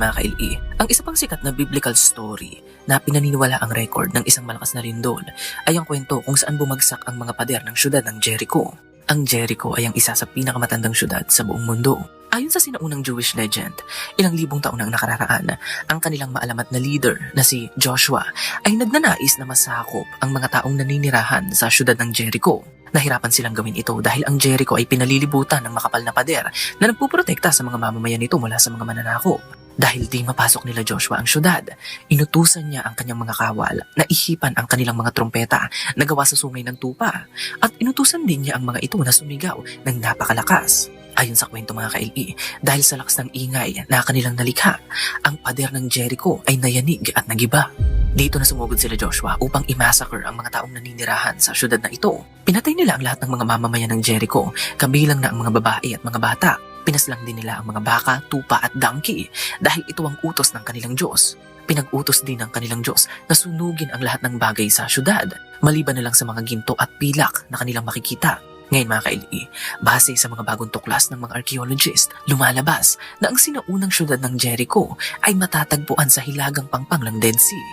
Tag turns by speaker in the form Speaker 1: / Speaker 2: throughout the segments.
Speaker 1: mga ka-LE, ang isa pang sikat na biblical story na pinaniniwala ang record ng isang malakas na lindol ay ang kwento kung saan bumagsak ang mga pader ng syudad ng Jericho. Ang Jericho ay ang isa sa pinakamatandang syudad sa buong mundo. Ayon sa sinaunang Jewish legend, ilang libong taon ang nakararaan, ang kanilang maalamat na leader na si Joshua ay nagnanais na masakop ang mga taong naninirahan sa syudad ng Jericho. Nahirapan silang gawin ito dahil ang Jericho ay pinalilibutan ng makapal na pader na nagpuprotekta sa mga mamamayan nito mula sa mga mananakop. Dahil di mapasok nila Joshua ang syudad, inutusan niya ang kanyang mga kawal na ihipan ang kanilang mga trompeta na gawa sa sungay ng tupa at inutusan din niya ang mga ito na sumigaw ng napakalakas. Ayon sa kwento mga ka-LE, dahil sa lakas ng ingay na kanilang nalikha, ang pader ng Jericho ay nayanig at nagiba. Dito na sumugod sila Joshua upang i-massacre ang mga taong naninirahan sa syudad na ito. Pinatay nila ang lahat ng mga mamamayan ng Jericho, kabilang na ang mga babae at mga bata. Pinaslang din nila ang mga baka, tupa at donkey dahil ito ang utos ng kanilang Diyos. Pinag-utos din ng kanilang Diyos na sunugin ang lahat ng bagay sa syudad, maliban na lang sa mga ginto at pilak na kanilang makikita. Ngayon mga ka-LE, base sa mga bagong tuklas ng mga archaeologist, lumalabas na ang sinaunang syudad ng Jericho ay matatagpuan sa hilagang pangpang ng Dead Sea.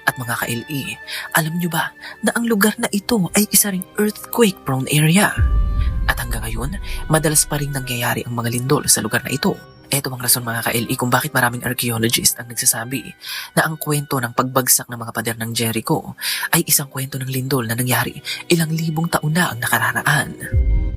Speaker 1: At mga ka-LE, alam nyo ba na ang lugar na ito ay isa ring earthquake-prone area? At hanggang ngayon, madalas pa rin nangyayari ang mga lindol sa lugar na ito. Ito ang rason mga ka-LE kung bakit maraming archaeologist ang nagsasabi na ang kwento ng pagbagsak ng mga pader ng Jericho ay isang kwento ng lindol na nangyari ilang libong taon na ang nakararaan.